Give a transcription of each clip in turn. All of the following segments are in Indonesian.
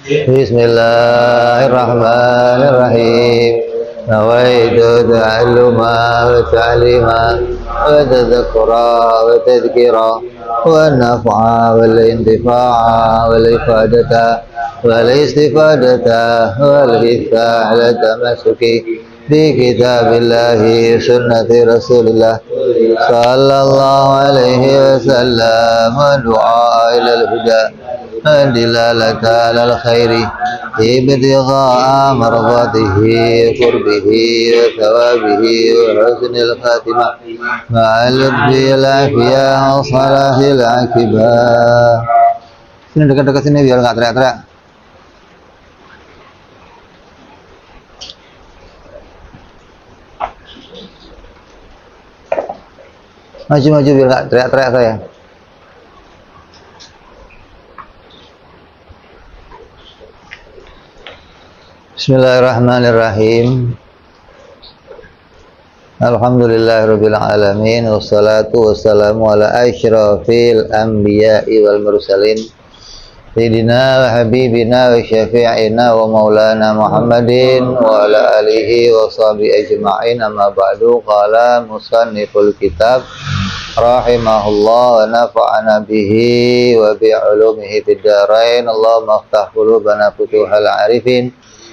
Bismillahirrahmanirrahim. Nawaitu ta'alluma wa ta'lima wa tadhakkura wa tadhkira wa naf'a wal intifa'a wal ifadata wal istifadata wal hitha ala tamasuki bi kitabillahi sunnati rasulillah sallallahu alaihi wasallam wa du'a ilal huda دلالة على الخير ابتغاء مرضاته قربه وثوابه وحسن الخاتمة مع اللطف والعافية وصلاح العاقبة. Sini dekat-dekat sini biar nggak teriak-teriak. Maju-maju biar nggak teriak-teriak saya. Bismillahirrahmanirrahim. Alhamdulillahirabbil alamin wassalatu wassalamu ala asyrafil anbiya'i wal mursalin sayyidina wa habibina wa syafi'ina wa maulana Muhammadin wa ala alihi wa sahbihi ajma'in. Amma ba'du. Qala musanniful kitab rahimahullah wa nafa'ana bihi wa bi 'ulumihi fid dharain. Allahumma iftah qulubana futuhal 'arifin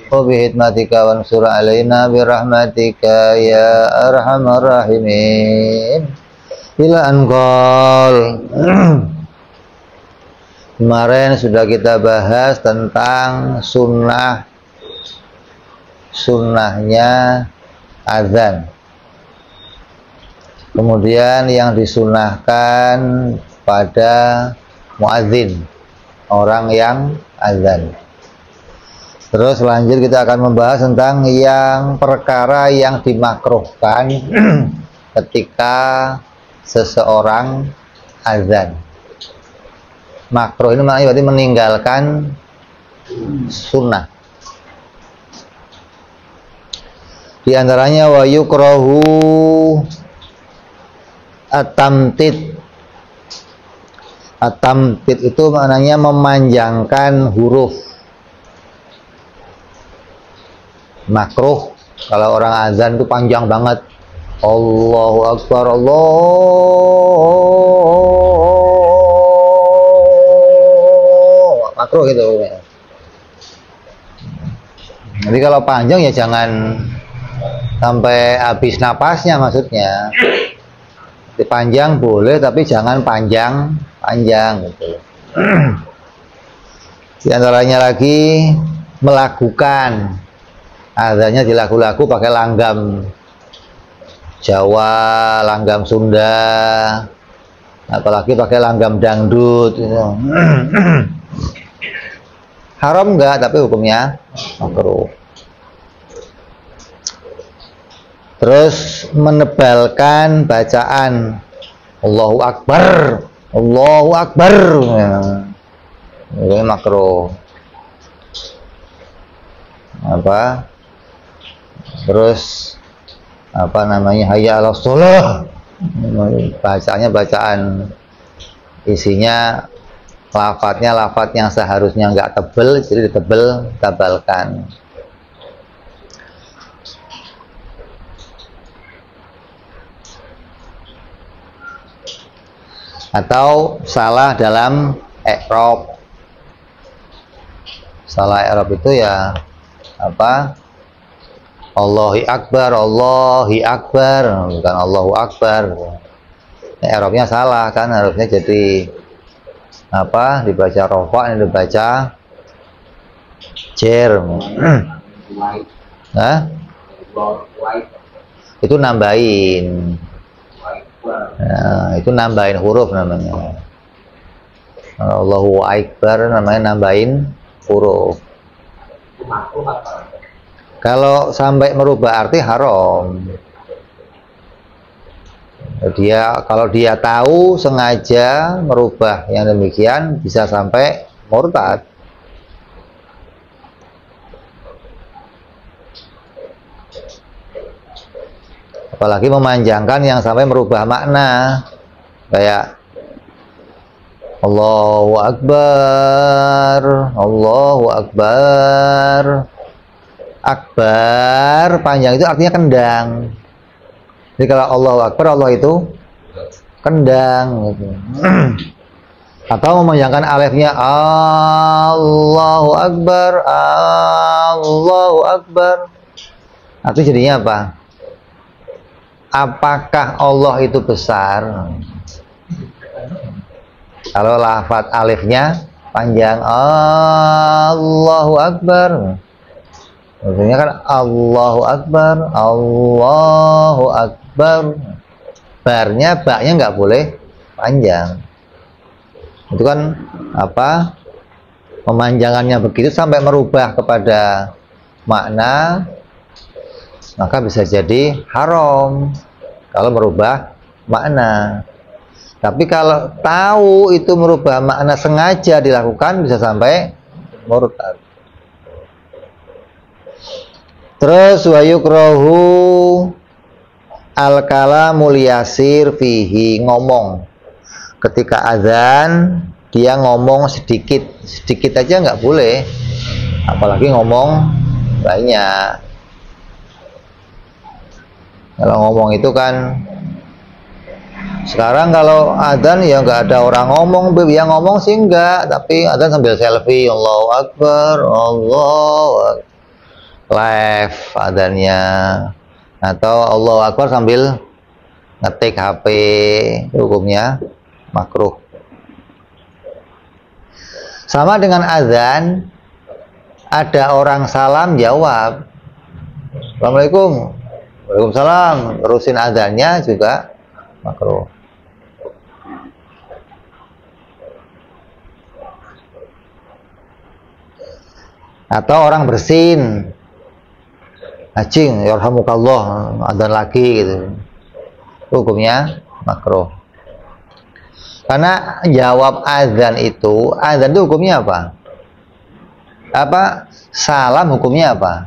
wa bihikmatika wansur alaina birahmatika ya arhamar rahimin. Ila anqal. Kemarin sudah kita bahas tentang sunnahnya azan. Kemudian yang disunahkan pada muadzin, orang yang azan. Terus lanjut kita akan membahas tentang yang perkara yang dimakruhkan ketika seseorang azan. Makruh ini maknanya berarti meninggalkan sunnah. Di antaranya wa yukrahu at-tamtid. At-tamtid itu maknanya memanjangkan huruf. Makruh kalau orang azan itu panjang banget. Allahu Akbar, Allah. Makruh gitu. Jadi kalau panjang ya jangan sampai habis napasnya, maksudnya. Panjang boleh tapi jangan panjang gitu. Di antaranya lagi melakukan azannya di lagu-lagu pakai langgam Jawa, langgam Sunda, apalagi pakai langgam dangdut gitu. Haram enggak, tapi hukumnya makruh. Terus menebalkan bacaan Allahu Akbar, Allahu Akbar, ini makruh. Apa? Terus apa namanya, hayya 'alas shalah, bacanya bacaan isinya lafadznya lafadz yang seharusnya nggak tebel, jadi tabalkan. Atau salah dalam i'rab. Salah i'rab itu ya apa? Allahu Akbar, Allahu Akbar, bukan Allahu Akbar. I'rabnya salah kan, harusnya jadi apa? Dibaca rafa, ini dibaca jer. Hah? Itu nambahin. Nah, itu nambahin huruf namanya. Allahu Akbar namanya nambahin huruf. Kalau sampai merubah arti haram. Kalau dia tahu sengaja merubah yang demikian bisa sampai murtad. Apalagi memanjangkan yang sampai merubah makna, kayak Allahu Akbar, Allahu Akbar. Akbar panjang itu artinya kendang. Jadi kalau Allahu Akbar, Allah itu kendang gitu. Atau memanjangkan alifnya Allahu Akbar, Allahu Akbar. Artinya jadinya apa? Apakah Allah itu besar? Kalau lafaz alifnya panjang Allahu Akbar, maksudnya kan Allahu Akbar, Allahu Akbar. Barnya, baknya nggak boleh panjang. Itu kan apa? Pemanjangannya begitu sampai merubah kepada makna, maka bisa jadi haram kalau merubah makna. Tapi kalau tahu itu merubah makna sengaja dilakukan, bisa sampai murtad. Terus wa yukrahu al-kalamul yasir fihi, ngomong. Ketika azan dia ngomong sedikit aja nggak boleh, apalagi ngomong banyak. Kalau ngomong itu kan, sekarang kalau adzan ya nggak ada orang ngomong, yang ngomong sih enggak, tapi adzan sambil selfie, Allahu Akbar, Allahu Akbar, live adzannya, atau Allahu Akbar sambil ngetik HP, hukumnya makruh. Sama dengan adzan, ada orang salam jawab, Assalamualaikum, Waalaikumsalam, terusin adzannya juga makruh. Atau orang bersin, acing, yarhamukallah, adzan lagi gitu, hukumnya makruh. Karena jawab azan itu hukumnya apa? Salam hukumnya apa?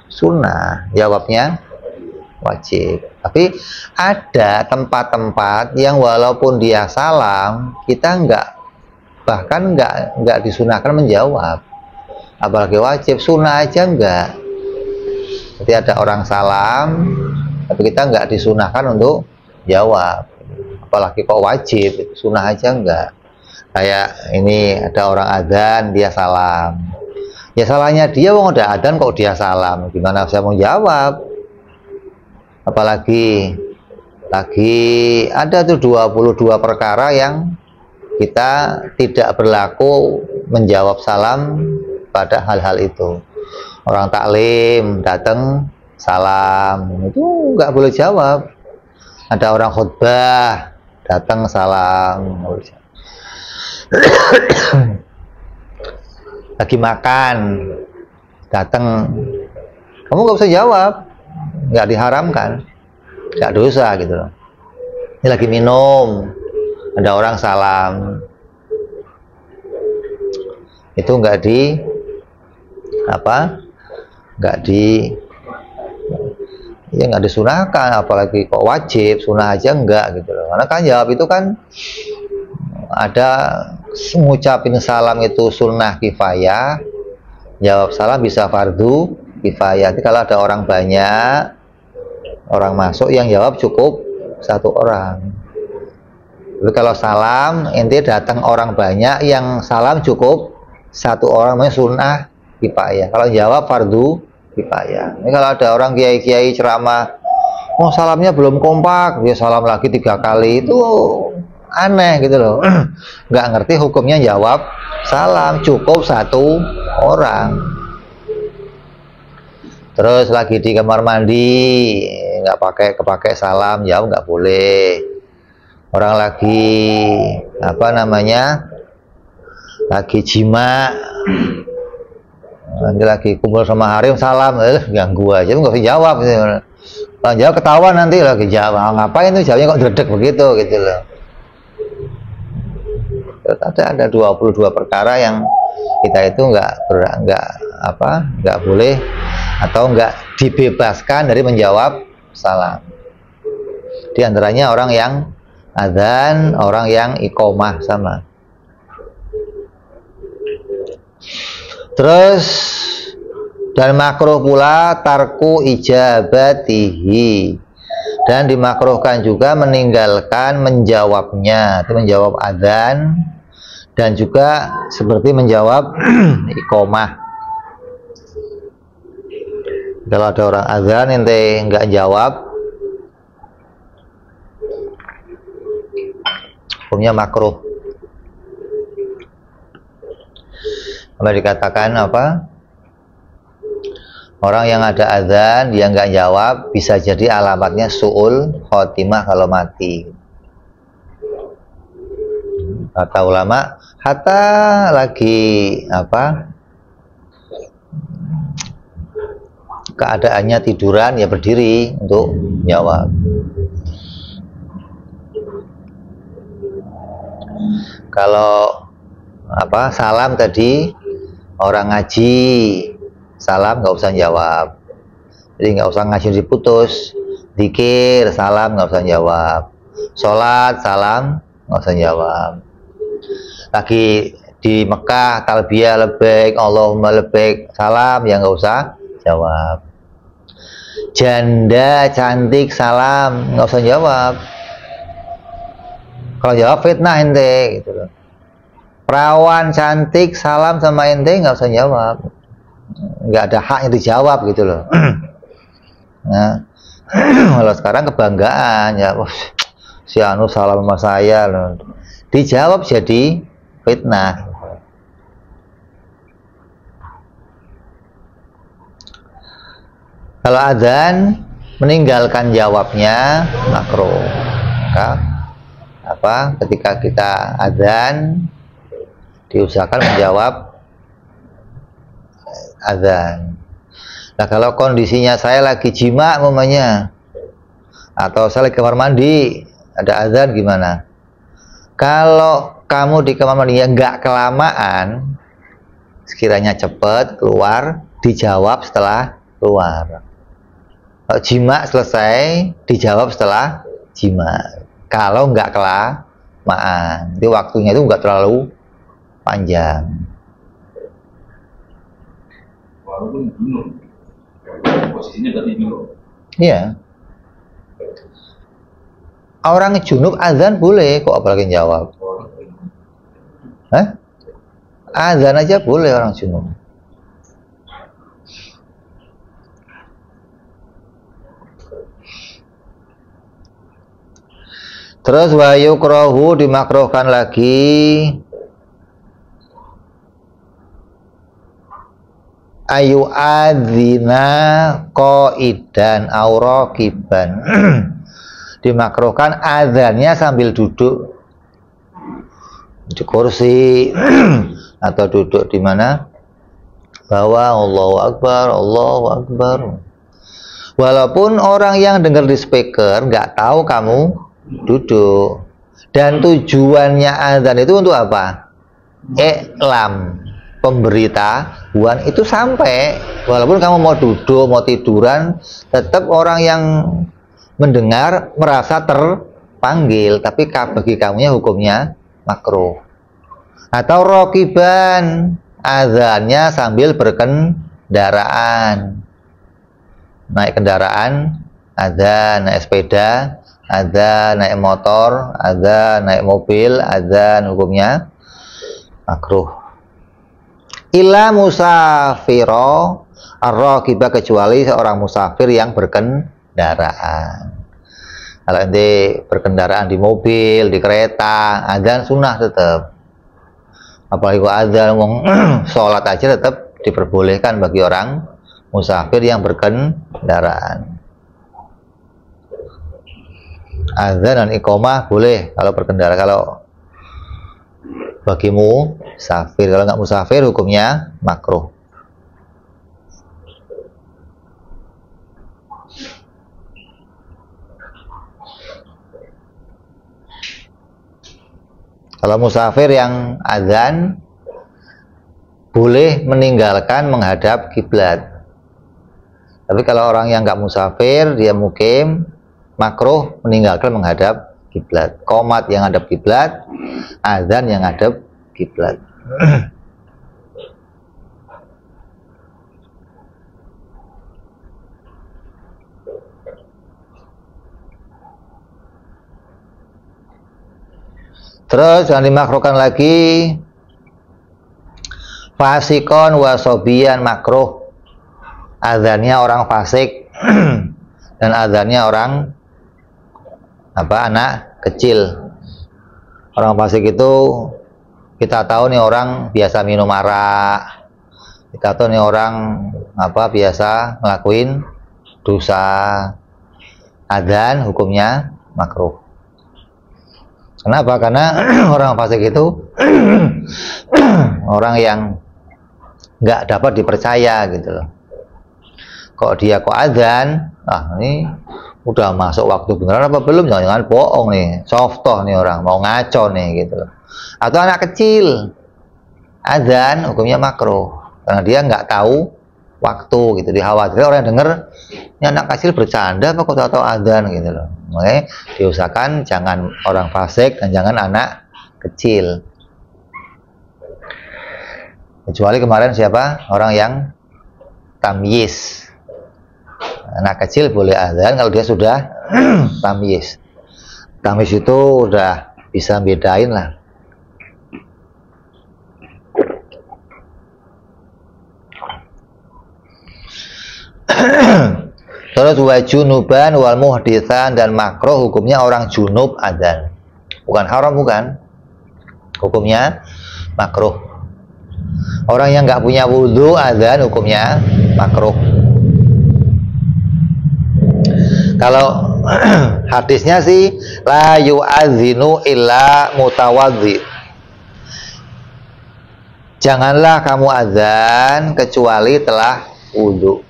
Sunnah, jawabnya wajib. Tapi ada tempat-tempat yang walaupun dia salam, kita bahkan nggak disunahkan menjawab, apalagi wajib. Sunnah aja enggak. Jadi ada orang salam, tapi kita nggak disunahkan untuk jawab, apalagi kok wajib. Sunnah aja enggak. Kayak ini ada orang adzan, dia salam, ya salahnya dia, wong udah adzan kok dia salam, gimana saya mau jawab? Apalagi lagi ada tuh 22 perkara yang kita tidak berlaku menjawab salam pada hal-hal itu. Orang taklim datang salam, itu nggak boleh jawab. Ada orang khutbah datang salam, lagi makan datang, kamu nggak usah jawab, nggak diharamkan, nggak dosa gitu loh. Ini lagi minum, ada orang salam, itu nggak disunahkan, apalagi kok wajib. Sunnah aja enggak gitu loh. Karena kan jawab itu kan ada, ngucapin salam itu sunnah kifayah, jawab salam bisa fardu kifayah. Jadi kalau ada orang banyak, orang masuk, yang jawab cukup satu orang. Tapi kalau salam ente datang orang banyak, yang salam cukup satu orang, namanya sunnah kifayah. Kalau jawab fardu kifayah. Ini kalau ada orang kiai-kiai ceramah, oh salamnya belum kompak, dia salam lagi 3 kali, itu aneh gitu loh. Nggak ngerti hukumnya jawab salam, cukup satu orang. Terus lagi di kamar mandi, nggak kepake salam, jawab nggak boleh. Orang lagi lagi jima, lagi kumpul sama harim, salam, ganggu aja, nggak usah jawab. Kalau jawab ketahuan nanti lagi jawab, ngapain tuh jawabnya kok dredeg begitu gitu loh. Terus ada 22 perkara yang kita itu nggak boleh atau nggak dibebaskan dari menjawab salam. Di antaranya orang yang adzan, orang yang iqomah sama. Terus dan makruh pula tarku ijabatihi, dan dimakruhkan juga meninggalkan menjawabnya, itu menjawab adzan dan juga seperti menjawab iqomah. Kalau ada orang adzan ente nggak jawab, hukumnya makruh. Apa dikatakan apa? Orang yang ada adzan dia nggak jawab bisa jadi alamatnya su'ul khotimah kalau mati. Kata ulama, hatta lagi apa? Keadaannya tiduran ya berdiri untuk jawab. Kalau apa salam tadi orang ngaji salam nggak usah jawab, jadi nggak usah ngaji diputus. Dzikir salam nggak usah jawab, sholat salam nggak usah jawab. Lagi di Mekah talbiyah labbaik Allahumma labbaik salam ya nggak usah jawab. Janda cantik salam nggak usah jawab, kalau jawab fitnah ente gitu loh. Perawan cantik salam sama ente nggak usah jawab, nggak ada haknya dijawab gitu loh. Nah, kalau sekarang kebanggaan ya, si anu salam sama saya loh, dijawab jadi fitnah. Kalau adzan meninggalkan jawabnya makruh. Maka apa? Ketika kita adzan diusahakan menjawab adzan. Nah kalau kondisinya saya lagi jima umpamanya, atau saya lagi kamar mandi ada adzan gimana? Kalau kamu di kamar mandi ya nggak kelamaan, sekiranya cepat keluar dijawab setelah keluar. Kalau jima selesai dijawab setelah jima. Kalau nggak kelamaan, jadi waktunya itu nggak terlalu panjang. Walaupun junub, posisinya berarti junub. Iya. Orang junub azan boleh kok, apalagi jawab. Hah? Azan aja boleh orang junub. Terus wa yukrahu dimakruhkan lagi ayu adzina qaidan aw raqiban. Dimakruhkan azannya sambil duduk di kursi atau duduk di mana bawah. Allahu Akbar, Allahu Akbar. Walaupun orang yang dengar di speaker nggak tahu kamu duduk, dan tujuannya azan itu untuk apa? Iklam, pemberitahuan itu sampai, walaupun kamu mau duduk, mau tiduran, tetap orang yang mendengar merasa terpanggil, tapi bagi kamunya hukumnya makruh. Atau rokiban, azannya sambil berkendaraan, naik kendaraan, azan, naik sepeda, azan, naik motor, azan, naik mobil, azan, hukumnya makruh. Illa musafiro ar-raqibah, kecuali seorang musafir yang berkendaraan. Kalau nanti berkendaraan di mobil, di kereta, azan sunnah tetap. Apalagi kalau azan sholat aja tetap diperbolehkan bagi orang musafir yang berkendaraan. Azan dan iqomah boleh kalau berkendara, kalau bagimu musafir. Kalau nggak musafir hukumnya makruh. Kalau musafir yang azan boleh meninggalkan menghadap kiblat. Tapi kalau orang yang nggak musafir, dia mukim, makruh meninggalkan menghadap kiblat. Qomat yang hadap kiblat, azan yang hadap kiblat. Terus yang dimakruhkan lagi fasikon wasobian makruh. Azannya orang fasik dan azannya orang anak kecil. Orang fasik itu kita tahu nih orang biasa minum arak. Kita tahu nih orang biasa ngelakuin dosa. Azan hukumnya makruh. Kenapa? Karena orang fasik itu orang yang nggak dapat dipercaya gitu loh. Kok dia azan, ini udah masuk waktu beneran apa belum? Jangan bohong nih, softoh nih orang, mau ngaco nih gitu loh. Atau anak kecil, azan hukumnya makruh karena dia nggak tahu waktu gitu. Dikhawatir orang yang denger ini anak kecil bercanda apa kok tahu azan gitu loh. Makanya diusahakan jangan orang fasik dan jangan anak kecil. Kecuali kemarin siapa? Orang yang tamyiz. Anak kecil boleh azan kalau dia sudah tamyiz. Tamyiz itu udah bisa bedain lah. Terus wa junuban wal muhditsan, dan makruh hukumnya orang junub azan. Bukan haram, bukan. Hukumnya makruh. Orang yang nggak punya wudhu azan hukumnya makruh. Kalau hadisnya sih la yu'adzinu illa mutawaddi. Janganlah kamu azan kecuali telah wudhu.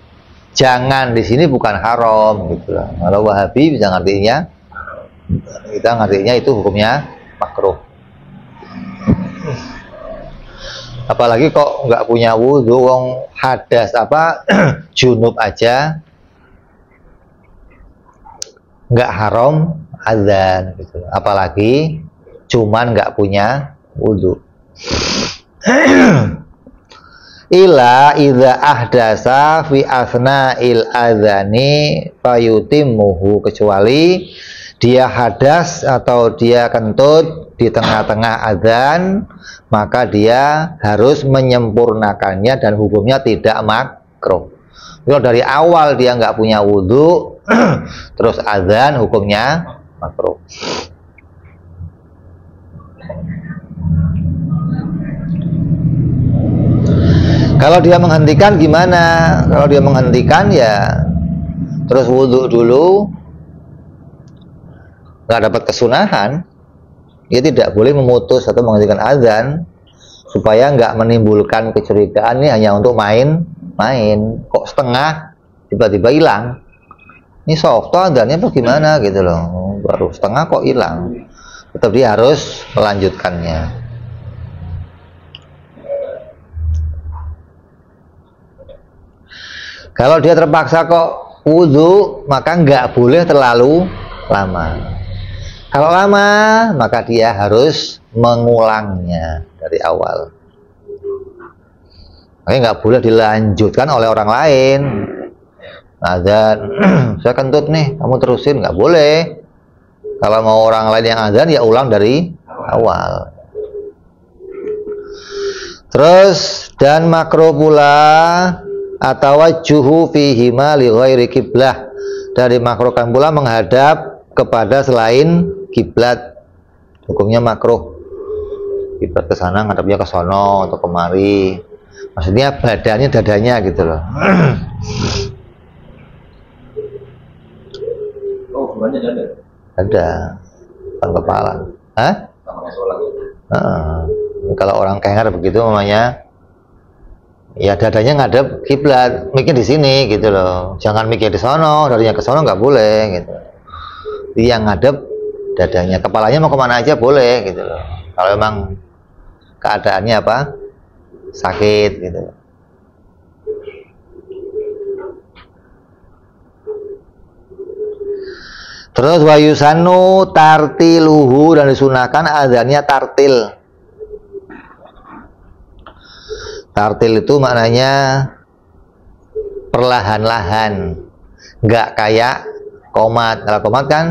Jangan di sini bukan haram gitu loh. Kalau Wahabi bisa ngertinya, kita ngertinya itu hukumnya makruh. Apalagi kok nggak punya wudhu, wong hadas junub aja nggak haram azan gitu. Apalagi cuman nggak punya wudhu. Ila idza ahdasa fi asna'il adzani fayutimmuhu, kecuali dia hadas atau dia kentut di tengah-tengah azan, maka dia harus menyempurnakannya dan hukumnya tidak makruh. Kalau dari awal dia nggak punya wudhu terus azan, hukumnya makruh. Kalau dia menghentikan gimana? Kalau dia menghentikan ya terus wudhu dulu, nggak dapat kesunahan, dia tidak boleh memutus atau menghentikan azan supaya nggak menimbulkan kecurigaan ini hanya untuk main. Kok setengah tiba-tiba hilang? Ini soft azannya bagaimana gitu loh? Baru setengah kok hilang. Tetap dia harus melanjutkannya. Kalau dia terpaksa kok wudhu, maka nggak boleh terlalu lama. Kalau lama, maka dia harus mengulangnya dari awal. Makanya nggak boleh dilanjutkan oleh orang lain. Azan, saya kentut nih, kamu terusin, nggak boleh. Kalau mau orang lain yang azan, ya ulang dari awal. Terus, dan makruh pula atawajjuhu fihima li ghairi kiblah, dari makruhkan pula menghadap kepada selain kiblat, hukumnya makruh. Kiblat ke sana, ngadapnya ke sono atau kemari, maksudnya badannya, dadanya gitu loh. Oh, bukannya dada? Ada, bukan kepala. Hah? Kalau orang kenger begitu namanya, ya dadanya ngadep kiblat, mikir di sini gitu loh. Jangan mikir di sono, darinya ke sono nggak boleh gitu. Yang ngadep dadanya, kepalanya mau kemana aja boleh gitu loh. Kalau emang keadaannya sakit gitu. Terus wayusanu tartiluhu, dan disunahkan adzannya tartil. Tartil itu maknanya perlahan-lahan, nggak kayak qomat. Kalau qomat kan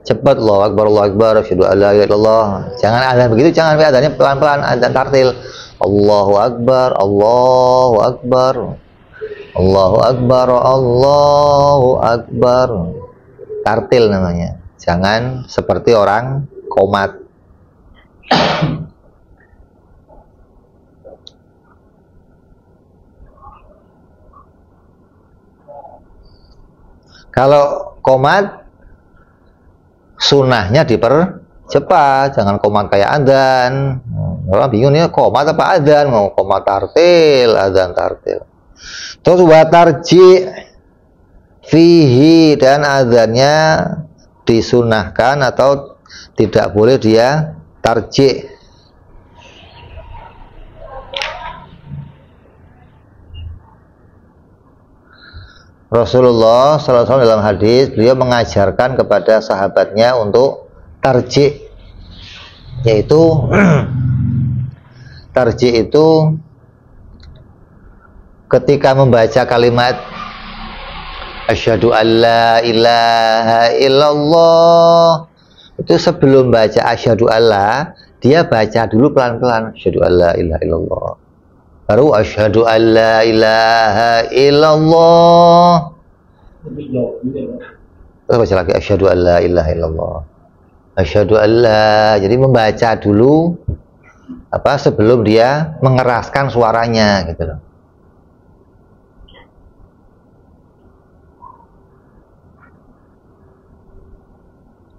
cepat, Allahu Akbar, asyhadu an la ilaha illallah. Jangan adzan begitu, jangan, adzannya pelan-pelan, adzan tartil. Allahu Akbar, Allahu Akbar, Allahu Akbar, Allahu Akbar. Tartil namanya. Jangan seperti orang qomat. Kalau qomat, sunnahnya dipercepat, jangan qomat kayak adzan. Orang bingung nih, qomat apa adzan? Mau qomat tartil, adzan tartil. Terus watarji fihi, dan adzannya disunahkan atau tidak boleh dia tarji. Rasulullah SAW dalam hadis, beliau mengajarkan kepada sahabatnya untuk tarji, yaitu tarji itu ketika membaca kalimat asyhadu an la ilaha illallah, itu sebelum baca asyhadu alla, dia baca dulu pelan-pelan asyhadu an la ilaha illallah, baru asyhadu an la ilaha illallah, terus baca lagi asyhadu an la ilaha illallah, asyhadu an la. Jadi membaca dulu apa sebelum dia mengeraskan suaranya gitu loh.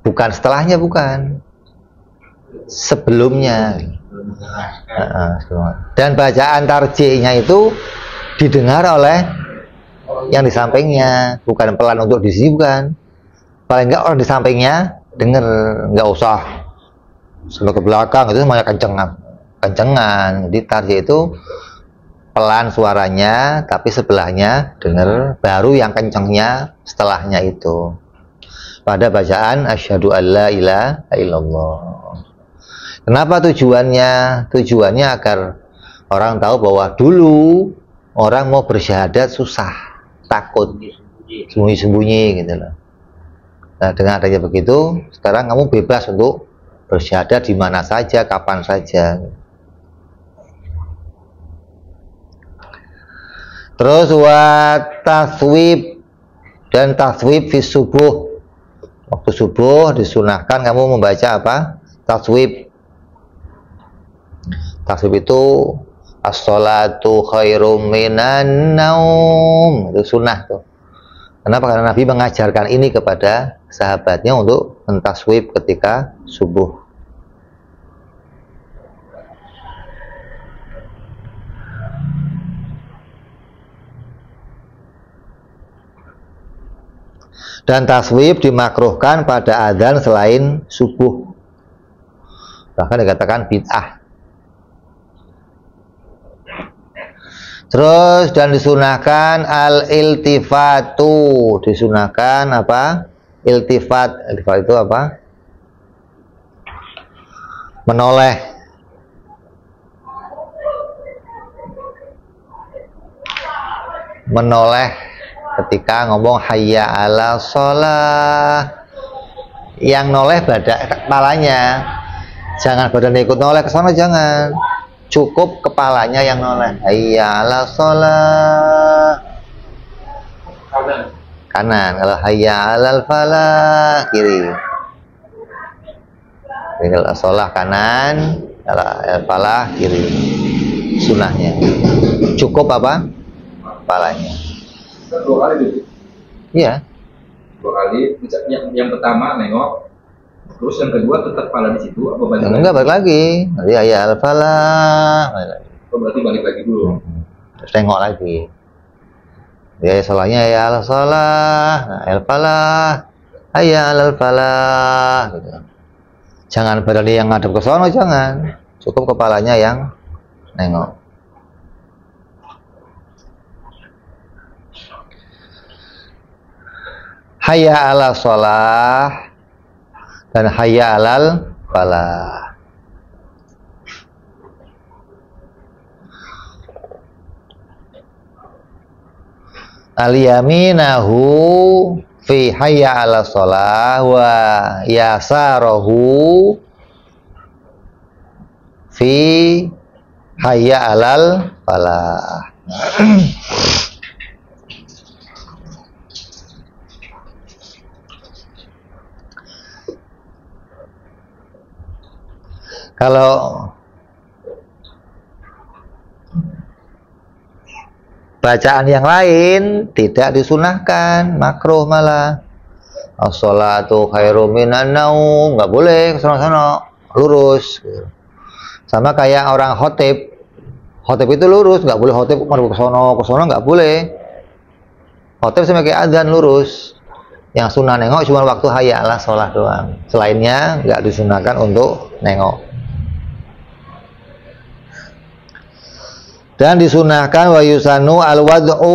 Bukan setelahnya, bukan, sebelumnya. Dan bacaan tarji'nya itu didengar oleh yang di sampingnya, bukan pelan untuk di sini, bukan. Paling enggak orang di sampingnya dengar, nggak usah sampai ke belakang, itu semuanya kencengan. Jadi tarji' itu pelan suaranya, tapi sebelahnya dengar, baru yang kencengnya setelahnya itu. Pada bacaan asyhadu an la ilaha illallah. Kenapa tujuannya? Tujuannya agar orang tahu bahwa dulu orang mau bersyahadat susah, takut, sembunyi-sembunyi gitu loh. Nah, dengan adanya begitu, sekarang kamu bebas untuk bersyahadat di mana saja, kapan saja. Terus wa taswib, dan taswib fi subuh. Waktu subuh disunahkan kamu membaca apa? Taswib. Taswib itu as-sholatu khairum minan naum. Itu sunnah tuh. Kenapa? Karena Nabi mengajarkan ini kepada sahabatnya untuk mentaswib ketika subuh. Dan taswib dimakruhkan pada adzan selain subuh, bahkan dikatakan bid'ah. Terus dan disunahkan al-iltifatu, disunahkan apa? Iltifat. Iltifat itu apa? Menoleh. Menoleh ketika ngomong hayya ala sholah, yang noleh badan kepalanya, jangan badan ikut noleh ke sana, jangan, cukup kepalanya yang noleh. Hayya ala sholah kanan, kalau hayya alal falah kiri. Kalau sholah kanan, kalau falah kiri. Sunahnya cukup apa? Kepalanya. Dua kali tuh. Iya. Dua kali. Yang pertama nengok, terus yang kedua tetap kepala di situ. Apa balik lagi? Enggak, balik lagi. Nanti ya al-falah. Oh, berarti balik lagi dulu. Terus tengok lagi. Ya salahnya ya al-salah, nah, al-falah, hayya al-falah gitu. Jangan badan yang ngadep ke sono, jangan. Cukup kepalanya yang nengok. hayya 'ala shalah dan hayya 'alal falah. Al-yaminahu fi hayya 'ala shalah wa yasarahu fi hayya 'alal falah. Kalau bacaan yang lain tidak disunahkan, makruh malah. As-sholatu khairum minan naum, nggak boleh kesana-sana, lurus. Sama kayak orang khotib. Khotib itu lurus, nggak boleh khotib ke sono nggak boleh. Khotib sama kayak adzan lurus. Yang sunnah nengok cuma waktu hayya 'ala sholah doang. Selainnya nggak disunahkan untuk nengok. Dan disunahkan wa yusanu al-wad'u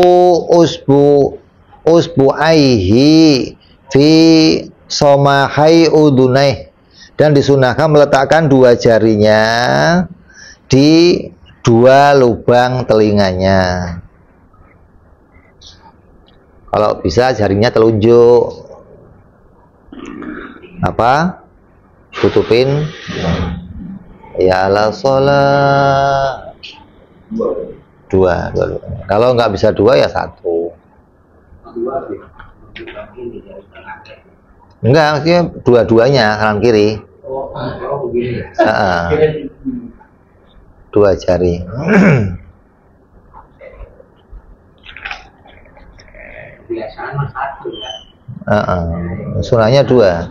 usbu'aihi fi somahai udunai, dan disunahkan meletakkan dua jarinya di dua lubang telinganya. Kalau bisa jarinya telunjuk apa? Tutupin ya 'ala sholat. Dua. Kalau nggak bisa dua ya satu. Enggak, maksudnya dua-duanya kanan kiri. Begini. Dua jari. Biasanya satu ya. Sunahnya dua.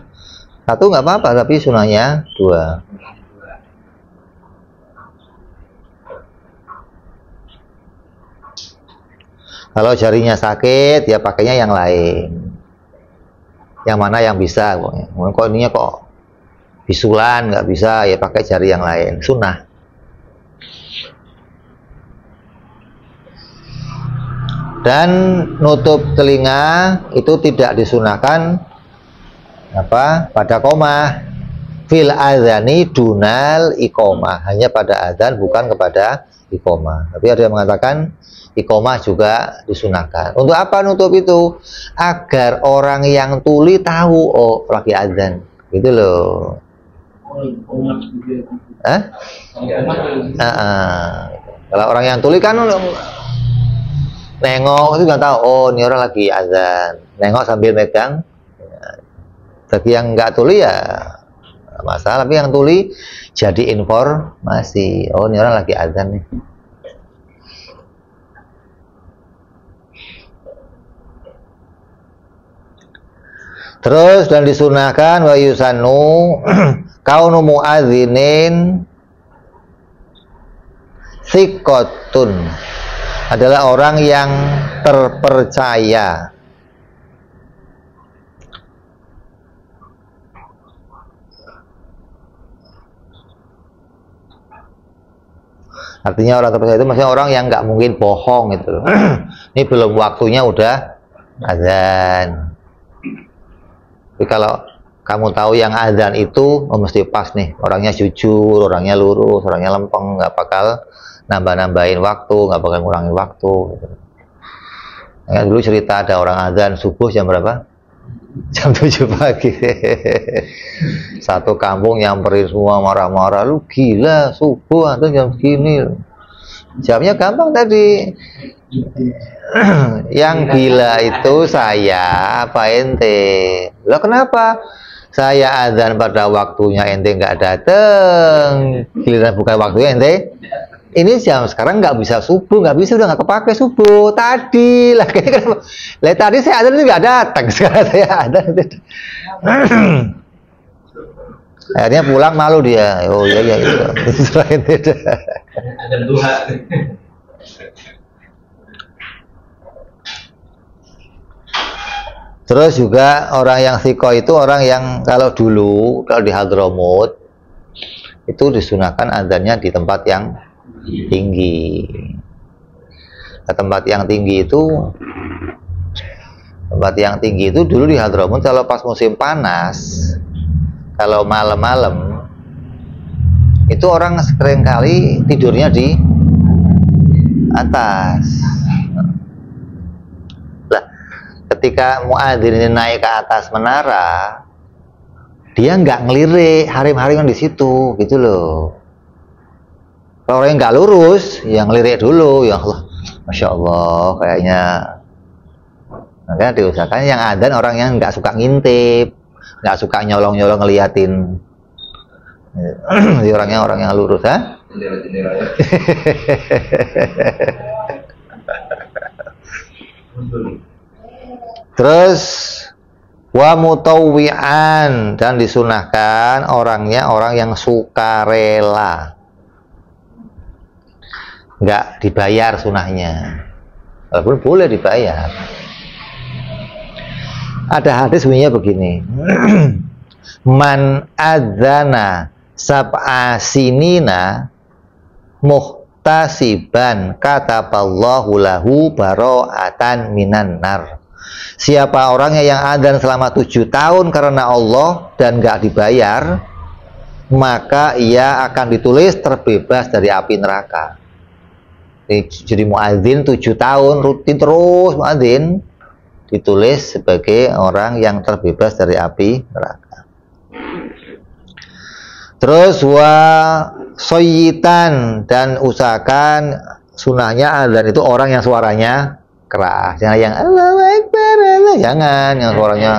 Satu nggak apa-apa, tapi sunahnya dua. Kalau jarinya sakit, ya pakainya yang lain. Yang mana yang bisa? Kok ininya kok bisulan nggak bisa, ya pakai jari yang lain. Sunnah. Dan nutup telinga itu tidak disunahkan apa? Pada koma. Fil adzani dunal iqomah, hanya pada adzan, bukan kepada iqomah. Tapi ada yang mengatakan iqomah juga disunahkan. Untuk apa nutup itu? Agar orang yang tuli tahu, oh lagi adzan, gitu loh. Kalau orang yang tuli kan nengok itu nggak tahu, oh ini orang lagi adzan. Nengok sambil megang. Bagi yang nggak tuli ya masalah, tapi yang tuli jadi informasi, oh ini orang lagi adzan nih. Terus dan disunahkan wa yusanu kaunu muadzinin thiqatun, adalah orang yang terpercaya. Artinya orang terpercaya itu maksudnya orang yang nggak mungkin bohong gitu. Ini belum waktunya udah azan. Tapi kalau kamu tahu yang azan itu mesti pas nih, orangnya jujur, orangnya lurus, orangnya lempeng, nggak bakal nambah-nambahin waktu, nggak bakal ngurangin waktu. Gitu. Ya, dulu cerita ada orang azan subuh jam berapa? Jam 7 pagi. Satu kampung nyamperin semua marah-marah, lu gila subuh atau jam segini. Jamnya gampang tadi. Yang gila itu saya apa ente? Loh kenapa? Saya azan pada waktunya, ente nggak dateng. Giliran bukan waktunya ente. Ini jam sekarang nggak bisa subuh, nggak bisa, udah nggak kepake subuh. Tadi lah, kenapa? Tadi saya azan nggak datang, sekarang saya azan. Akhirnya pulang malu dia. Oh iya iya itu. Selain itu. Azan duha. Terus juga orang yang siko itu orang yang kalau dulu kalau di Hadramut itu disunahkan azannya di tempat yang tinggi. Nah, tempat yang tinggi itu Tempat yang tinggi itu dulu di Hadramut kalau pas musim panas, kalau malam-malam itu orang seringkali tidurnya di atas. Lah, ketika muadzin ini naik ke atas menara, dia nggak ngelirik harim-harim yang di situ, gitu loh. Kalau orang yang nggak lurus, yang ngelirik dulu, ya Allah, masya Allah, kayaknya. Makanya diusahakan yang adzan orang yang nggak suka ngintip, nggak suka nyolong-nyolong ngeliatin. Jadi orangnya orang yang lurus, ha? Jendela-jendela ya. Terus wa mutawwi'an, dan disunahkan orangnya orang yang sukarela, nggak dibayar sunahnya, walaupun boleh dibayar. Ada hadis bunyinya begini, man adzana sab'a sinina muhtasiban kataballahu lahu bara'atan minan nar. Siapa orangnya yang adzan selama 7 tahun karena Allah dan gak dibayar, maka ia akan ditulis terbebas dari api neraka. Jadi muadzin 7 tahun rutin terus muadzin, ditulis sebagai orang yang terbebas dari api neraka. Terus wa soyitan, dan usahakan sunahnya adzan itu orang yang suaranya keras, jangan yang Allahu Akbar, jangan yang suaranya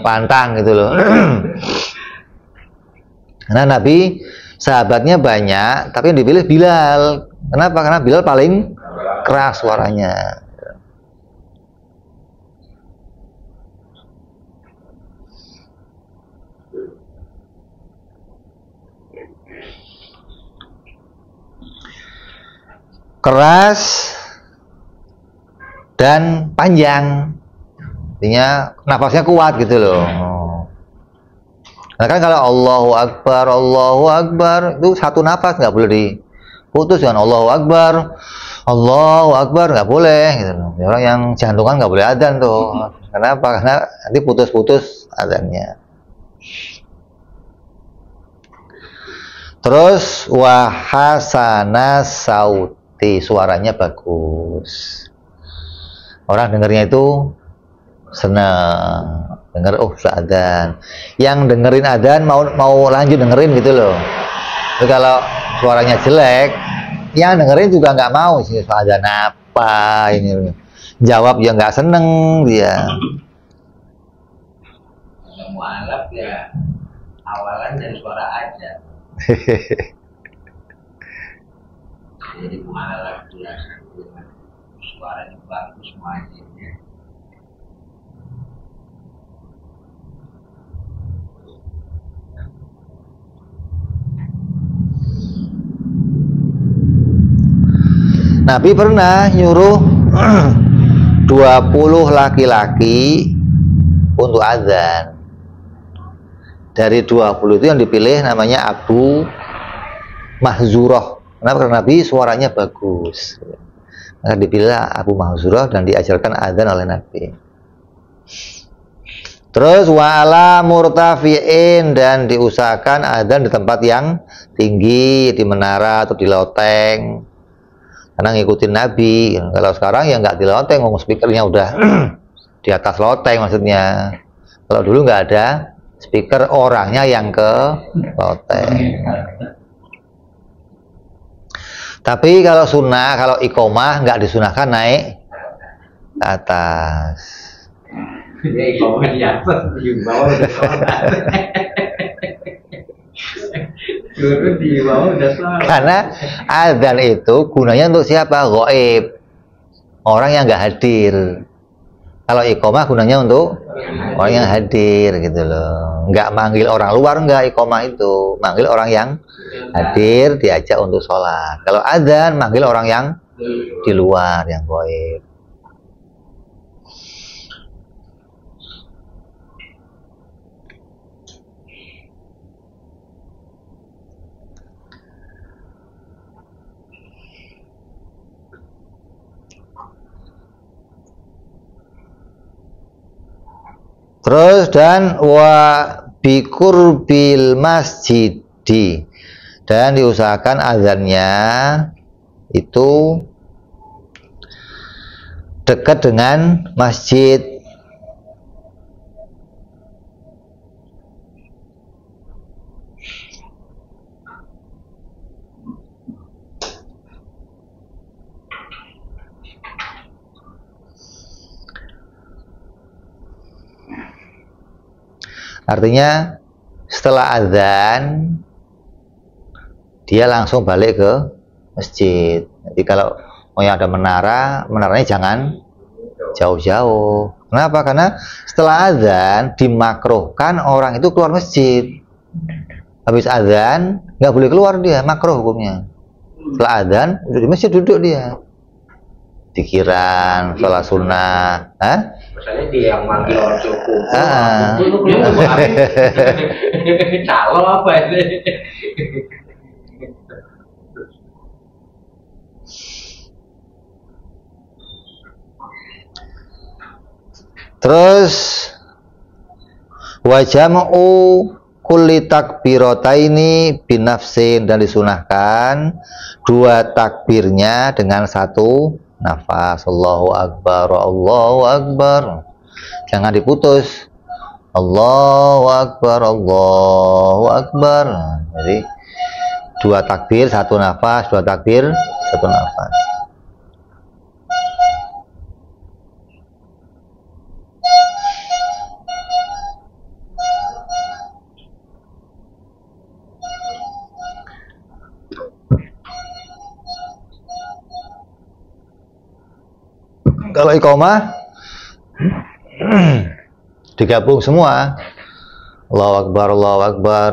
pantang gitu loh. Karena Nabi sahabatnya banyak, tapi yang dipilih Bilal. Kenapa? Karena Bilal paling keras suaranya. Keras dan panjang, artinya nafasnya kuat gitu loh. Nah kan kalau Allahu Akbar itu satu nafas, nggak boleh diputus dengan Allahu Akbar nggak boleh gitu loh. Orang yang jantungan nggak boleh adzan tuh. Kenapa? Karena nanti putus-putus adzannya. Terus wahasana sauti, suaranya bagus. Orang dengarnya itu senang, dengar sudah adzan. Yang dengerin adzan mau lanjut dengerin gitu loh. Jadi kalau suaranya jelek, yang dengerin juga nggak mau sih, adzan apa ini. Jawab ya nggak seneng dia. Yang mualaf ya awalan dari suara aja. Jadi mualaf dia suaranya bagus muadzimnya. Nabi pernah nyuruh 20 laki-laki untuk adzan. Dari 20 itu yang dipilih namanya Abu Mahzurah. Kenapa? Karena Nabi suaranya bagus. Maka dipilih Abu Mahzurah dan diajarkan adzan oleh Nabi. Terus wa'ala murtafi'in, dan diusahakan adzan di tempat yang tinggi, di menara atau di loteng, karena ngikutin Nabi. Kalau sekarang ya nggak di loteng, speakernya udah di atas loteng maksudnya. Kalau dulu nggak ada speaker, orangnya yang ke loteng. Tapi kalau sunnah, kalau iqomah nggak disunahkan naik ke atas. Dia iqomah di atas, di bawah udah sholat. Turun di bawah udah sholat. Karena adzan itu gunanya untuk siapa? Ghaib, orang yang nggak hadir. Kalau iqomah gunanya untuk orang yang hadir gitu loh. Nggak manggil orang luar, nggak iqomah itu. Manggil orang yang hadir, diajak untuk sholat. Kalau adzan manggil orang yang di luar, yang ghaib. Terus dan wa biqurbil masjidi, dan diusahakan azannya itu dekat dengan masjid. Artinya setelah azan dia langsung balik ke masjid. Jadi kalau mau yang ada menaranya jangan jauh-jauh. Kenapa? Karena setelah azan dimakruhkan orang itu keluar masjid. Habis azan nggak boleh keluar, dia makruh hukumnya. Setelah azan di masjid duduk dia. Pikiran, sholat sunnah. Hah? Misalnya dia yang manggil orang cukup. Calo apa ini? Terus wa jam'u kulli takbirataini binafsin, dan disunahkan dua takbirnya dengan satu nafas. Allahu akbar, Allahu akbar. Jangan diputus. Allahu akbar, Allahu akbar. Jadi dua takbir satu nafas, dua takbir satu nafas. Kalau iqamah digabung semua. Allahu akbar, Allahu akbar.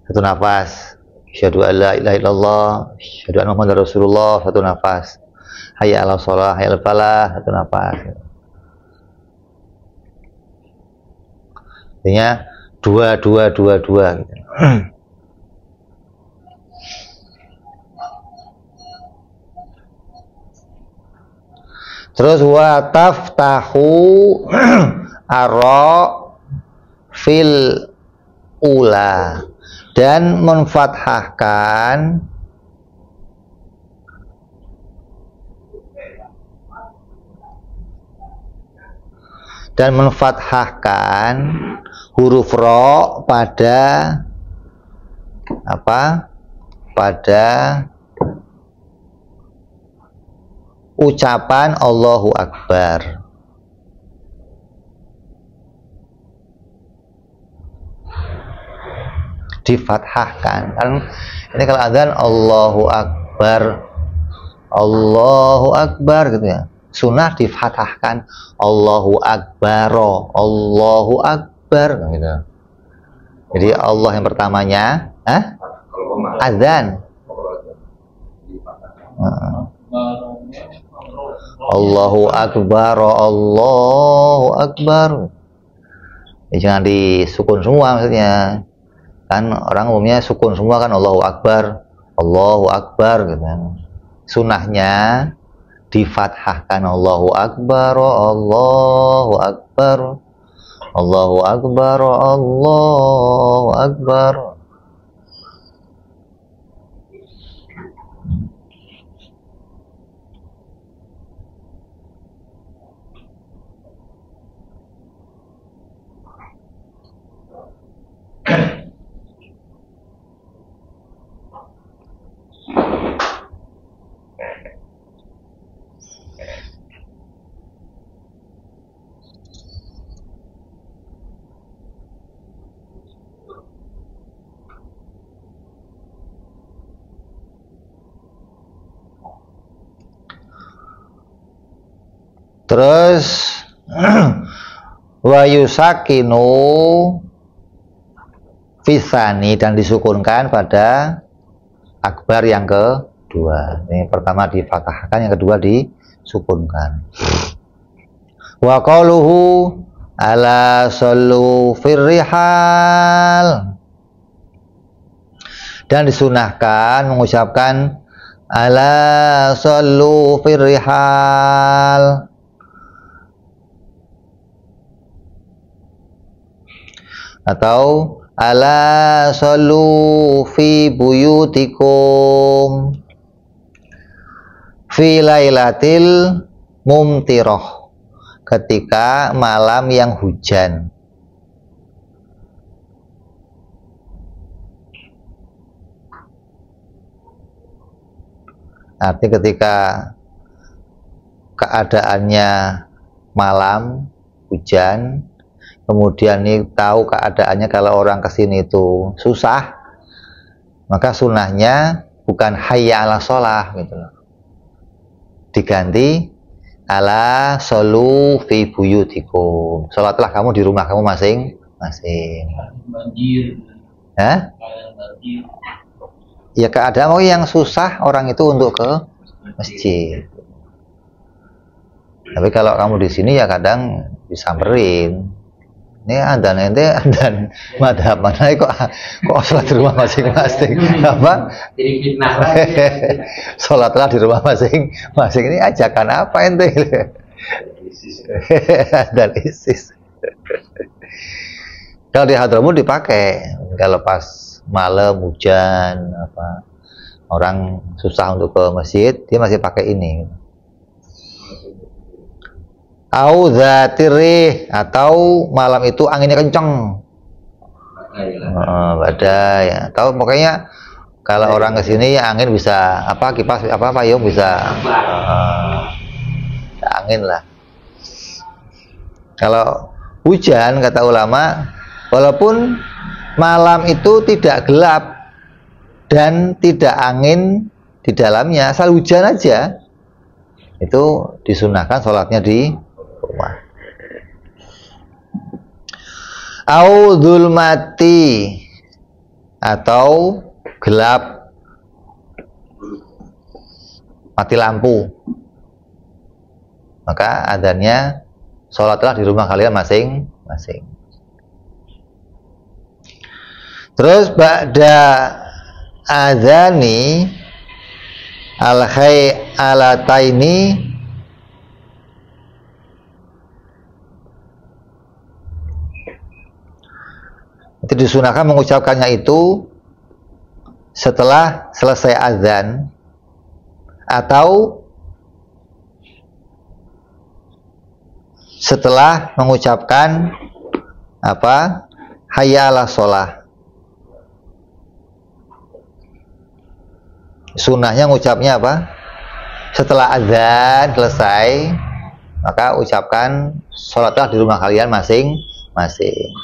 Satu nafas. Asyhadu an la ilaha illallah, asyhadu anna Muhammadar Rasulullah, satu nafas. Hayya 'alas shalah, hayya 'alal falah, satu nafas. Artinya dua gitu. Terus wa taftahu ara fil ula, dan menfathahkan huruf ro pada apa? Pada ucapan Allahu Akbar. Difathahkan. Kan ini kalau adzan Allahu Akbar, Allahu Akbar gitu ya. Sunnah difathahkan Allahu Akbar, Allahu Akbar gitu. Jadi Allah yang pertamanya, adzan. Allahu Akbar, Allahu Akbar. Ya, jangan disukun semua maksudnya. Kan orang umumnya sukun semua kan, Allahu Akbar, Allahu Akbar gitu kan. Sunnahnya difathahkan Allahu Akbar, Allahu Akbar, Allahu Akbar, Allahu Akbar. Terus wa yusakinu fisani, dan disukunkan pada akbar yang kedua. Ini pertama difathahkan, yang kedua disukunkan. Wa qaluhu ala sallu firrihal, dan disunahkan mengucapkan ala sallu firrihal, Atau ala sallu fi buyutikum fi lailatil mumtirah, ketika malam yang hujan. Artinya ketika keadaannya malam hujan, kemudian nih tahu keadaannya kalau orang kesini itu susah, maka sunnahnya bukan hayya ala sholah gitu loh, diganti ala solu fi buyutikum, sholatlah kamu di rumah kamu masing-masing. Banjir. Hah? Banjir. Ya keadaan yang susah orang itu untuk ke masjid. Tapi kalau kamu di sini ya kadang disamperin. Ini adzan ente adzan madhab mana kok sholat di rumah masing-masing, apa? Jadi fitnah lagi. Sholatlah di rumah masing-masing, ini ajakan apa ente? Dan ISIS. Kalau di Hadramut dipakai, kalau pas malam hujan apa orang susah untuk ke masjid, dia masih pakai ini. Au zatirih, atau malam itu anginnya kenceng, badai. Atau pokoknya kalau orang kesini ya angin bisa apa, kipas apa payung bisa angin lah. Kalau hujan kata ulama, walaupun malam itu tidak gelap dan tidak angin di dalamnya, asal hujan aja, itu disunahkan sholatnya di rumah. Au dzulmati, atau gelap, mati lampu, maka adzannya sholatlah di rumah kalian masing-masing. Terus ba'da adzani al-khayalataini, itu disunahkan mengucapkannya itu setelah selesai azan atau setelah mengucapkan apa, hayya ala sholah. Sunnahnya ngucapnya apa? Setelah azan selesai, maka ucapkan sholatlah di rumah kalian masing-masing.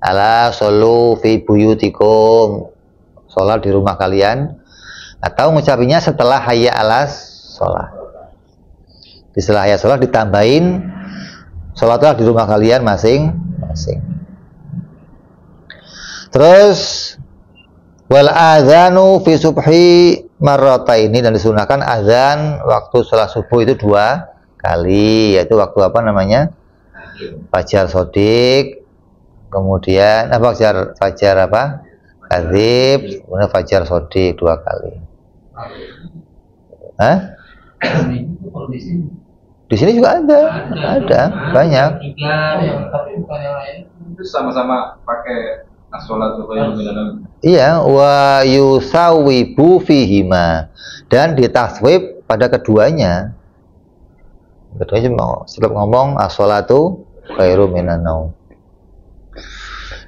Ala shollu fi buyutikum, sholat di rumah kalian. Atau ngucapinya setelah hayya ala sholat. Di setelah hayya sholat ditambahin sholatlah di rumah kalian masing-masing. Terus wal adzanu fi subhi marrataini, dan disunahkan azan waktu sholat subuh itu 2 kali, yaitu waktu apa namanya? Fajar sodik, kemudian fajar apa? Kadzib, kemudian fajar sodik 2 kali. Hah? Di sini juga ada banyak. Tapi bukan yang lain. Itu sama-sama pakai as-sholatu khairun minan naum. Iya, wa yusawibu fihima, dan ditaswib pada keduanya. Keduanya mau setiap ngomong as-sholatu khairum minan naum.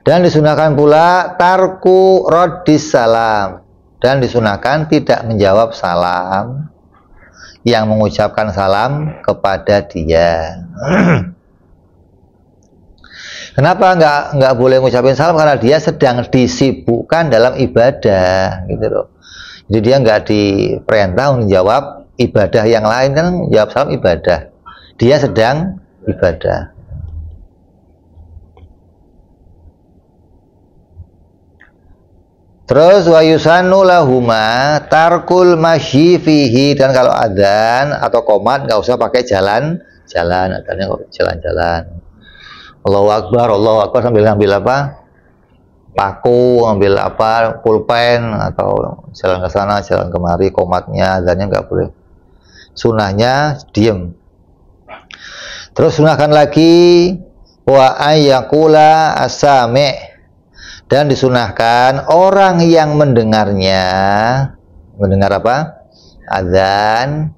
Dan disunahkan pula tarku raddis salam, dan disunahkan tidak menjawab salam yang mengucapkan salam kepada dia. Kenapa nggak boleh mengucapkan salam? Karena dia sedang disibukkan dalam ibadah, gitu loh. Jadi dia nggak diperintah untuk menjawab ibadah yang lain, kan jawab salam ibadah. Dia sedang ibadah. Terus wa yusannu lahuma tarkul masyi fihi, dan kalau adzan atau qomat nggak usah pakai jalan-jalan, adanya jalan-jalan. Allahu Akbar sambil ngambil apa? Paku, ngambil apa? Pulpen, atau jalan ke sana, jalan kemari, qomatnya, adzannya nggak boleh. Sunahnya diem. Terus sunahkan lagi wa ayyakula as-sami', Dan disunahkan orang yang mendengarnya, mendengar apa? Azan,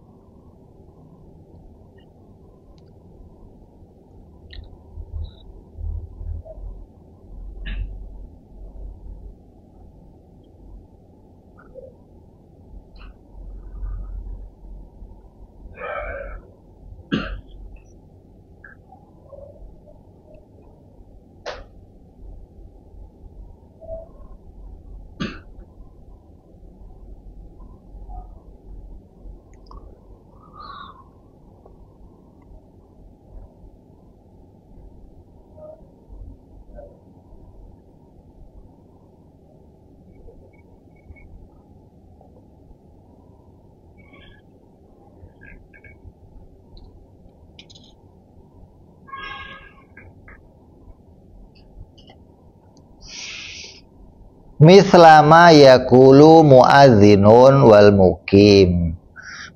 mislama yaqulu muadzinun wal mukim,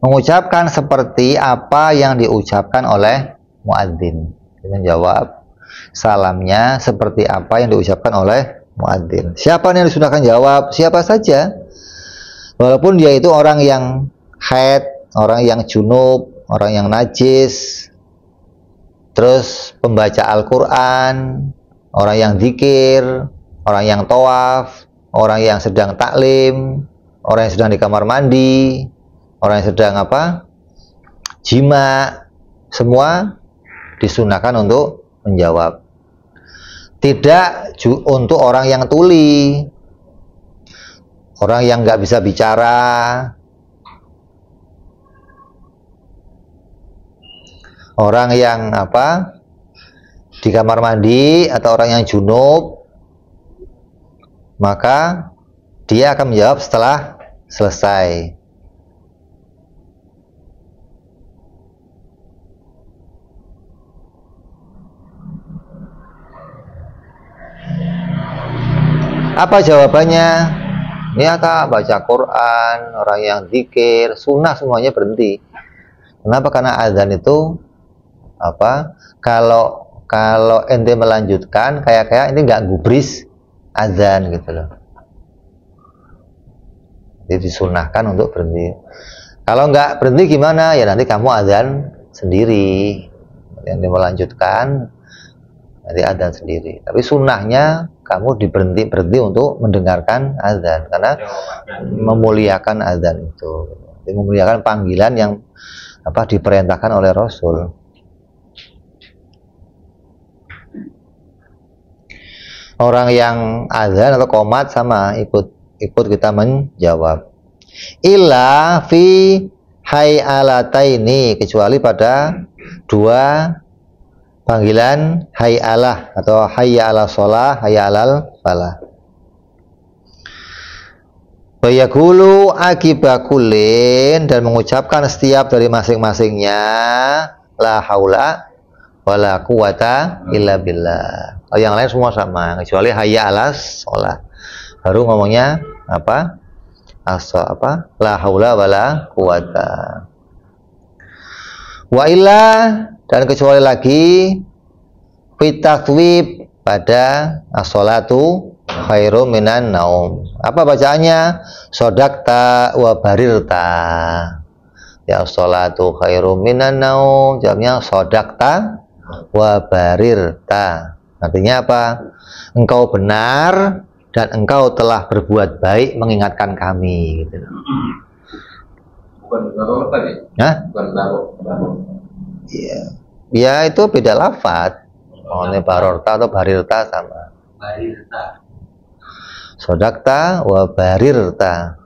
mengucapkan seperti apa yang diucapkan oleh muadzin. Menjawab salamnya seperti apa yang diucapkan oleh muadzin. Siapa yang disunahkan jawab? Siapa saja, walaupun dia itu orang yang haid, orang yang junub, orang yang najis, terus pembaca Al-Quran, orang yang zikir, orang yang tawaf, orang yang sedang taklim, orang yang sedang di kamar mandi, orang yang sedang apa? Jima, semua disunahkan untuk menjawab. Tidak untuk orang yang tuli, orang yang nggak bisa bicara, orang yang apa? Di kamar mandi atau orang yang junub, maka dia akan menjawab setelah selesai. Apa jawabannya? Ya kak, baca Quran, orang yang zikir, sunnah semuanya berhenti. Kenapa? Karena azan itu apa? Kalau ente melanjutkan, kayak ini nggak gubris azan gitu loh. Jadi disunahkan untuk berhenti. Kalau nggak berhenti gimana? Ya nanti kamu azan sendiri. Yang melanjutkan nanti azan sendiri. Tapi sunnahnya kamu berhenti untuk mendengarkan azan, karena memuliakan azan itu, memuliakan panggilan yang apa diperintahkan oleh Rasul. Orang yang azan atau qomat sama ikut kita menjawab. Illa fi hayalataini, kecuali pada dua panggilan hayyalah atau hayya ala sholah, hayya alal falah. Bayakulu akibakulin, dan mengucapkan setiap dari masing-masingnya la haula wala quwata illa billah. Yang lain semua sama kecuali hayya ala sholah. Baru ngomongnya apa? La haula wala quwata. Wa illa, dan kecuali lagi fitathwib, pada as-sholatu khairum minan naum. Apa bacaannya? Sodakta wa barirta. Ya as-sholatu khairum minan naum, jawabnya sodakta wa barirta. Artinya apa? Engkau benar dan engkau telah berbuat baik mengingatkan kami gitu. Bukan baru tadi. Hah? Bukan baru. Iya. Ya itu beda lafadz. Oh, ini barorta atau barirta sama. Barirta. Sodakta wa barirta.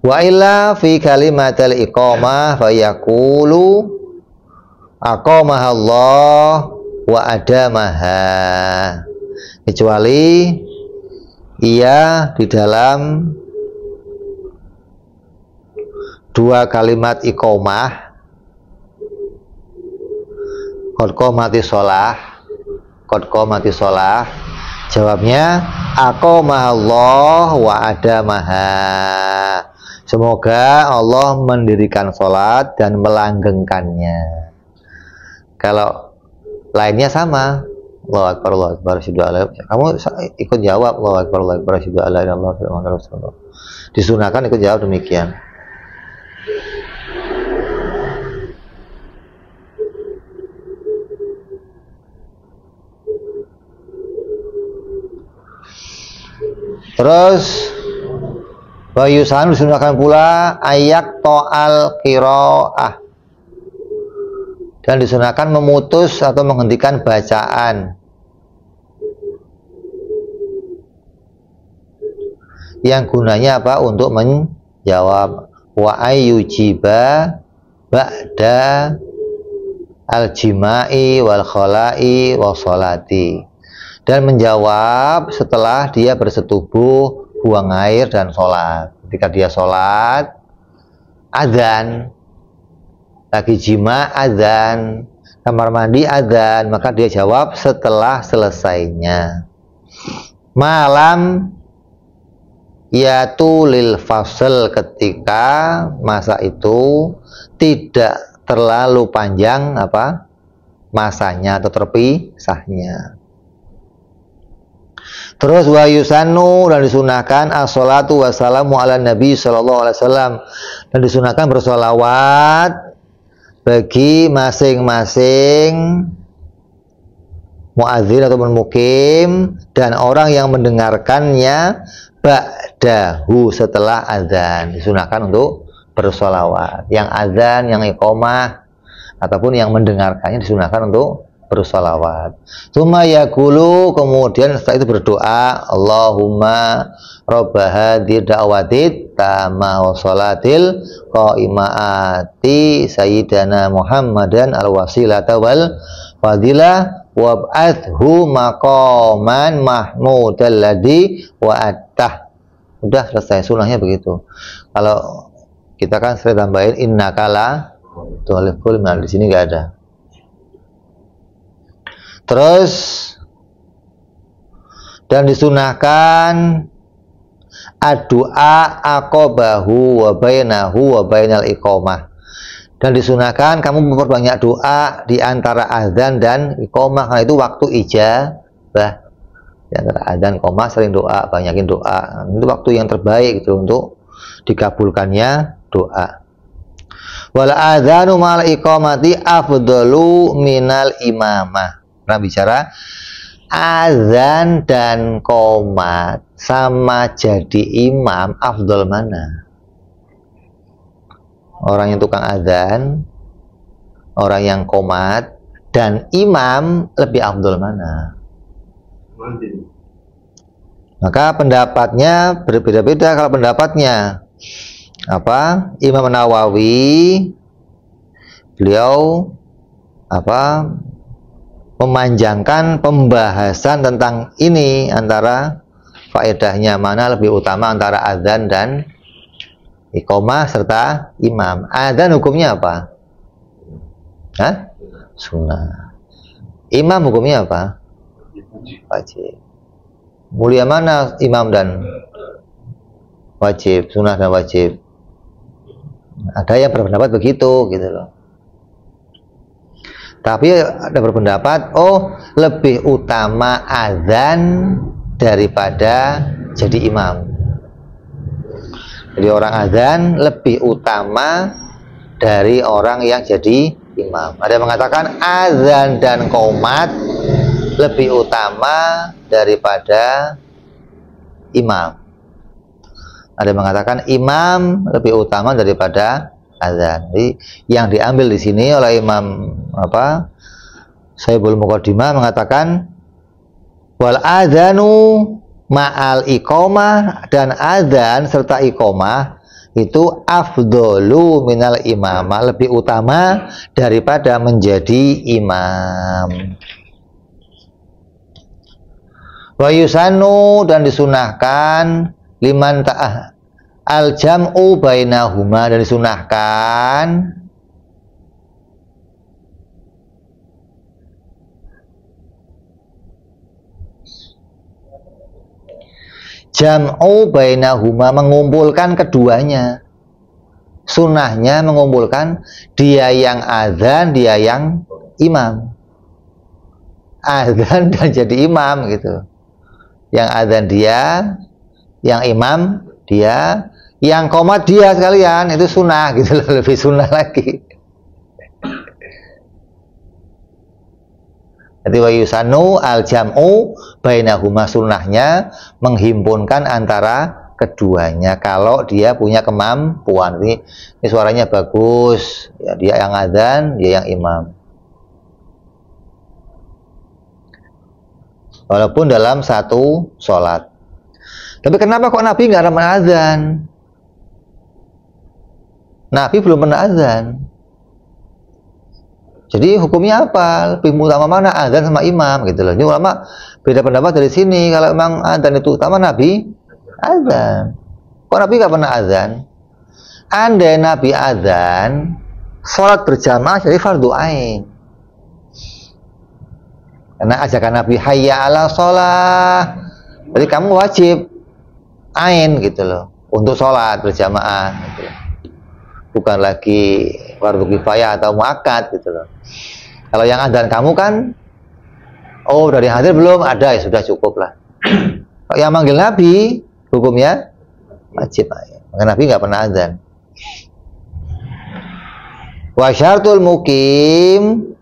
Wa illa fi kalimatil iqamah fa yaqulu aqamahallah wa adamaha. Kecuali ia di dalam dua kalimat iqamah, qad qamati sholah, jawabnya aqamahallah wa adamaha. Semoga Allah mendirikan sholat dan melanggengkannya. Kalau lainnya sama, Allahu Akbar, Allahu Akbar, asyhadu an la ilaha illallah. Kamu ikut jawab Allahu Akbar, Allahu Akbar, asyhadu an la ilaha illallah, Muhammadur Rasulullah. Disunahkan ikut jawab demikian. Terus wa yusan disunahkan pula ayak to'al qiraah, dan disunahkan memutus atau menghentikan bacaan yang gunanya apa? Untuk menjawab. Wa ayyujiba ba'da al-jima'i wal khala'i wa sholati, dan menjawab setelah dia bersetubuh, buang air, dan sholat. Ketika dia sholat, adzan, lagi jima, adzan, kamar mandi, adzan, maka dia jawab setelah selesainya. Malam yaitu lil fasl, ketika masa itu tidak terlalu panjang apa masanya atau terpisahnya. Terus wa yusannu, dan disunahkan as-salatu wassalamu ala nabi sallallahu alaihi wasallam, dan disunahkan bersolawat bagi masing-masing muadzin ataupun mukim dan orang yang mendengarkannya ba'dahu, setelah azan. Disunahkan untuk bersolawat. Yang azan, yang iqomah ataupun yang mendengarkannya disunahkan untuk bersolawat. Tsumma yaqulu, kemudian setelah itu berdoa, Allahumma robba hadhihi da'wati tamma wa sholatil qaimati sayyidana Muhammadan al-wasilata wal fadilah wab'athu maqaman mahmudal ladzi wa'attah. Udah selesai, sunahnya begitu. Kalau kita kan sering tambahin innakala tuhibbul mal, di sini nggak ada. Terus dan disunahkan ad-du'a aqabahu wa bainahu wa bainal iqamah, dan disunahkan kamu memperbanyak doa di antara azan dan iqamah, karena itu waktu ijabah. Di antara azan iqamah sering doa, banyakin doa. Itu waktu yang terbaik gitu untuk dikabulkannya doa. Wal adzanu mal iqamati afdalu minal imamah. Pernah bicara azan dan qomat sama jadi imam, afdal mana? Orang yang tukang azan, orang yang qomat, dan imam lebih afdal mana? Maka pendapatnya berbeda-beda. Kalau pendapatnya apa? Imam Nawawi, beliau apa? Memanjangkan pembahasan tentang ini, antara faedahnya mana lebih utama antara azan dan iqamah serta imam. Azan hukumnya apa? Hah? Sunnah. Imam hukumnya apa? Wajib. Mulia mana imam dan wajib, sunnah dan wajib? Ada yang berpendapat begitu gitu loh. Tapi ada berpendapat, oh lebih utama azan daripada jadi imam. Jadi orang azan lebih utama dari orang yang jadi imam. Ada yang mengatakan azan dan qomat lebih utama daripada imam. Ada yang mengatakan imam lebih utama daripada azan. Jadi yang diambil di sini oleh Imam apa? Syaibul Muqaddimah mengatakan wal adzanu ma'al iqamah, dan azan serta iqamah itu afdolu minal imamah, lebih utama daripada menjadi imam. Wa yusannu, dan disunahkan liman ta'ah al-jam'u bainahuma, dan disunahkan jam'u bainahuma, mengumpulkan keduanya. Sunnahnya mengumpulkan dia yang azan, dia yang imam. Azan dan jadi imam gitu. Yang azan dia, yang imam dia, yang qomat dia sekalian, itu sunnah gitu loh, lebih sunnah lagi. Jadi wa yusanu al-jam'u bainahuma, sunnahnya menghimpunkan antara keduanya kalau dia punya kemampuan. Ini suaranya bagus, ya, dia yang azan, dia yang imam. Walaupun dalam satu sholat. Tapi kenapa kok Nabi nggak pernah azan? Nabi belum pernah azan. Jadi hukumnya apa? Lebih utama mana, azan sama imam gitu loh. Ini ulama beda pendapat dari sini. Kalau memang azan itu utama, Nabi azan. Kok Nabi nggak pernah azan? Andai Nabi azan, sholat berjamaah jadi fardu ain. Karena ajakan Nabi hayya ala sholat, jadi kamu wajib ain gitu loh untuk sholat berjamaah gitu. Bukan lagi fardu kifayah atau muakkad gitu loh. Kalau yang adzan kamu kan, oh dari hadir belum ada, ya sudah cukup lah. Kalau yang manggil Nabi hukumnya wajib ain. Maka Nabi nggak pernah adzan. Wa syartul mukim,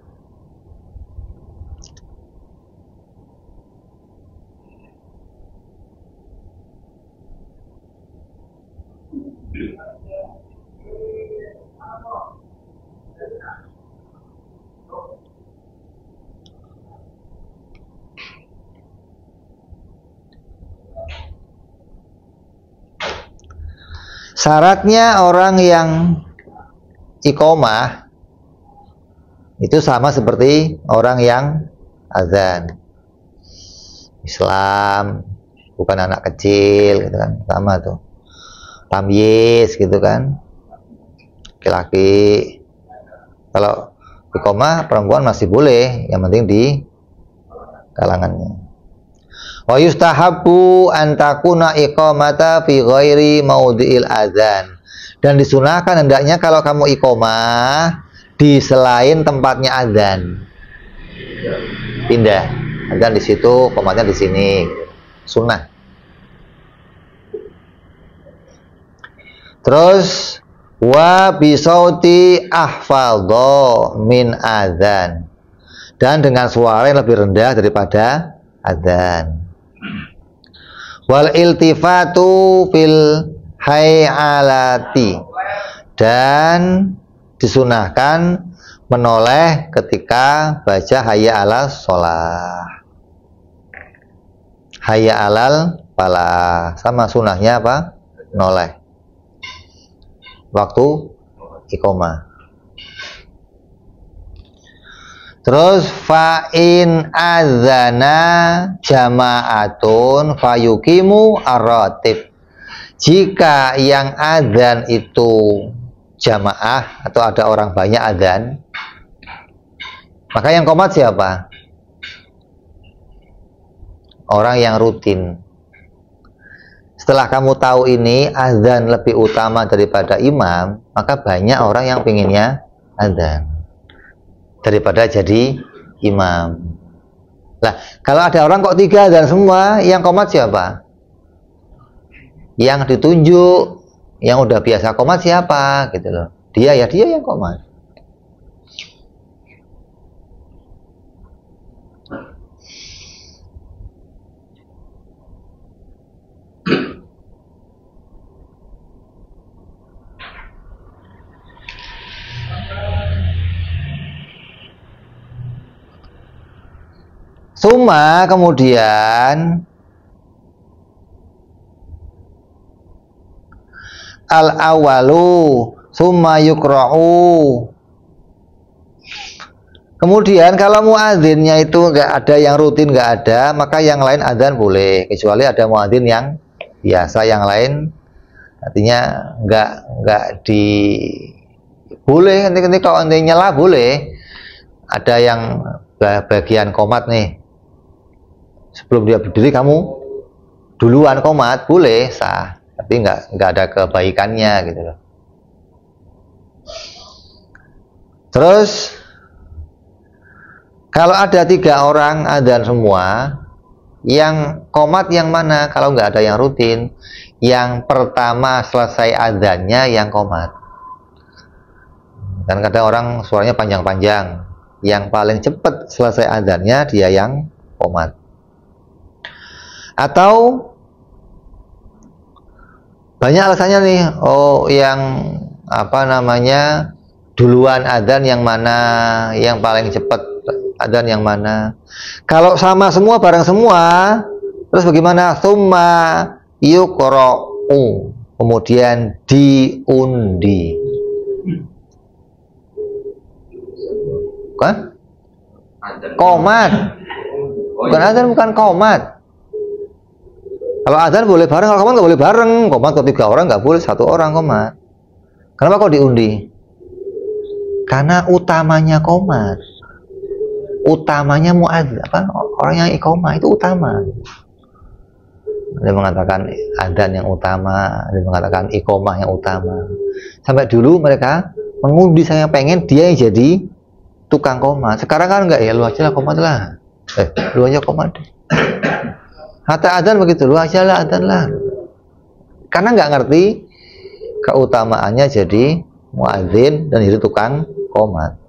syaratnya orang yang iqomah itu sama seperti orang yang azan. Islam, bukan anak kecil gitu kan, sama tuh. Tamyiz gitu kan, laki-laki. Kalau iqomah perempuan masih boleh, yang penting di kalangannya. Wa yustahabbu an takuna iqamata fi ghairi maudhi'il adzan. Dan disunahkan hendaknya kalau kamu iqamah di selain tempatnya adzan. Pindah. Adzan di situ, qomatnya di sini. Sunnah. Terus wa bisauti ahfadha min adzan. Dan dengan suara yang lebih rendah daripada adzan. Wal iltifatu fil hayalati, dan disunahkan menoleh ketika baca hayya ala sholah, hayya alal falah, sama sunahnya apa? Noleh waktu iqomah. Terus fa'in adzana jama'atun fayukimu ar-ratib. Jika yang adzan itu jamaah atau ada orang banyak adzan, maka yang qomat siapa? Orang yang rutin. Setelah kamu tahu ini adzan lebih utama daripada imam, maka banyak orang yang pinginnya adzan daripada jadi imam. Lah, kalau ada orang kok 3 dan semua, yang qomat siapa? Yang ditunjuk, yang udah biasa qomat siapa gitu loh. Dia yang qomat. Suma kemudian al-awalu summa yukra'u. Kemudian kalau muadzinnya itu nggak ada yang rutin, nggak ada, maka yang lain adzan boleh, kecuali ada muadzin yang biasa, yang lain artinya nggak di boleh. Nanti kalau nanti nyela boleh. Ada yang bagian qomat nih, sebelum dia berdiri kamu duluan qomat, boleh, sah, tapi nggak ada kebaikannya gitu loh. Kalau ada 3 orang adzan semua, yang qomat yang mana? Kalau nggak ada yang rutin, yang pertama selesai adzannya yang qomat. Kan kadang orang suaranya panjang-panjang, yang paling cepat selesai adzannya dia yang qomat. Atau banyak alasannya nih, yang duluan adzan yang mana, yang paling cepat adzan yang mana. Kalau sama semua, bareng semua, terus bagaimana? Tsumma yuqra'u, kemudian diundi. Bukan? Qomat. Bukan adzan, bukan qomat. Kalau adzan boleh bareng, kalau qomat nggak boleh bareng. Qomat kalau 3 orang nggak boleh, 1 orang qomat. Kenapa kok diundi? Karena utamanya qomat. Utamanya muadzin, orang yang iqamah itu utama. Ada mengatakan adzan yang utama, ada mengatakan iqamah yang utama. Sampai dulu mereka mengundi, saya pengen dia yang jadi tukang qomat. Sekarang kan enggak, ya lu aja lah qomat lah. Lu aja qomat. Hatta adzan begitu, lu aja lah adzan lah. Karena nggak ngerti keutamaannya jadi muadzin dan jadi tukang qomat.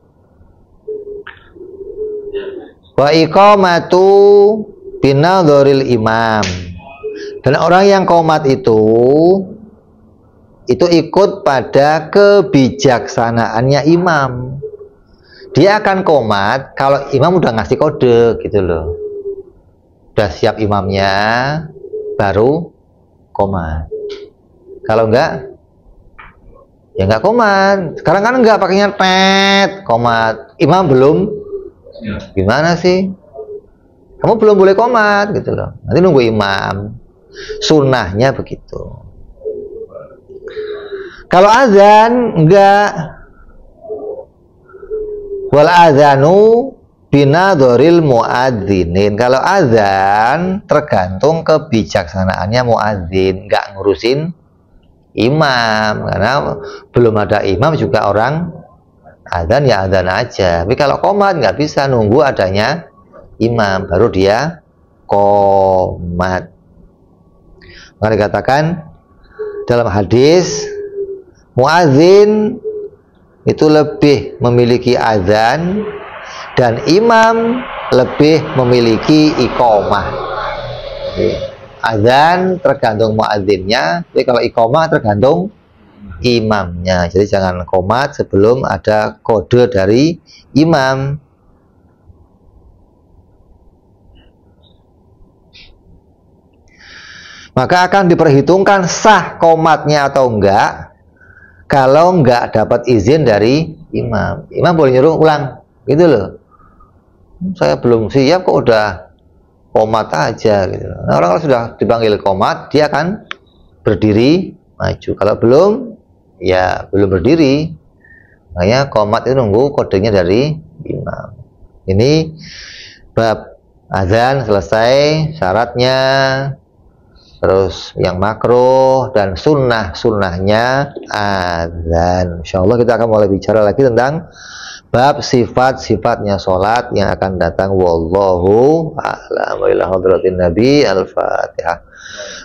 Wa iqamatu binadharil imam. Dan orang yang qomat itu ikut pada kebijaksanaannya imam. Dia akan qomat kalau imam udah ngasih kode gitu loh. Udah siap imamnya, baru qomat. Kalau enggak, ya enggak qomat. Sekarang kan enggak, pakainya qomat. Imam belum. Gimana sih? Kamu belum boleh qomat gitu loh. Nanti nunggu imam. Sunnahnya begitu. Kalau azan enggak. Wal azanu binadharil muadzinin. Kalau azan tergantung kebijaksanaannya muadzin, enggak ngurusin imam, karena belum ada imam juga orang adzan ya adzan aja. Tapi kalau qomat nggak bisa, nunggu adanya imam baru dia qomat. Maka dikatakan dalam hadis, muadzin itu lebih memiliki adzan dan imam lebih memiliki iqamah. Adzan tergantung muadzinnya, tapi kalau iqamah tergantung imamnya. Jadi jangan qomat sebelum ada kode dari imam. Maka akan diperhitungkan sah qomatnya atau enggak kalau enggak dapat izin dari imam. Imam boleh nyuruh ulang gitu loh. Saya belum siap kok udah qomat aja gitu. Nah, orang kalau sudah dipanggil qomat, dia akan berdiri maju. Kalau belum, ya belum berdiri. Makanya qomat itu nunggu kodenya dari imam. Ini bab azan selesai, syaratnya, terus yang makruh dan sunnahnya azan. Insyaallah kita akan mulai bicara lagi tentang bab sifat-sifatnya sholat yang akan datang. Wallahu a'lam. Wa ila hadratin nabi. Al-Fatihah.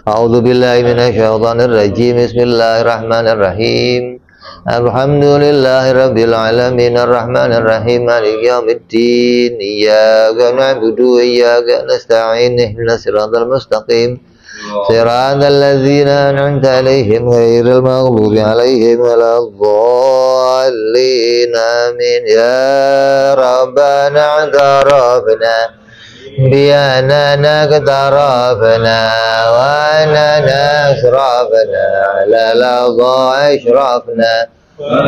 A'udzu billahi minasyaitonir rajim. Bismillahirrahmanirrahim. Alhamdulillahi rabbil alamin arrahmanir rahim maliki yaumiddin. Iyyaka na'budu wa iyyaka nasta'in ihdinas siratal mustaqim. صراط الذين أنعمت عليهم غير المغضوب عليهم ولا الضالين آمين يا ربنا اعترفنا بأننا اقترفنا وأننا أسرفنا على الأضاء أشرفنا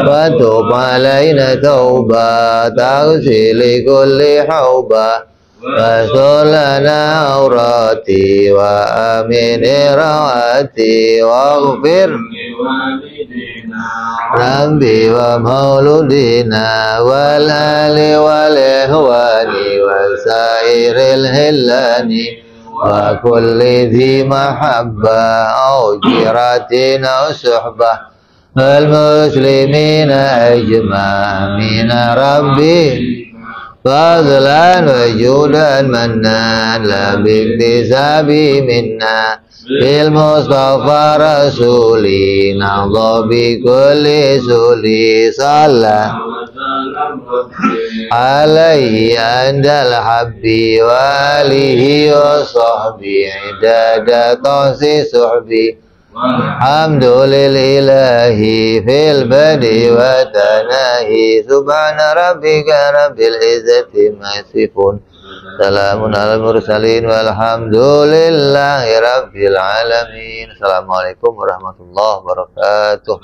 وتب علينا توبة تغسل كل حوبة واستر لنا عوراتي وآمن رواتي واغفر ربي ومولودنا والآل والإخوان وسائر الهلان وكل ذي محبة أو جيرة أو صحبة المسلمين أجمعين ربي فضلا وجودا منا لا باكتساب منا بالمصطفى رسولي نرضى بكل سولي صلى عليه عند الحب وآله وصحبه عداد طاس صحبي الحمد لله في البدء والتناهي سبحان ربك رب العزة ما يصفون سلام على المرسلين والحمد لله رب العالمين. Assalamualaikum warahmatullahi wabarakatuh.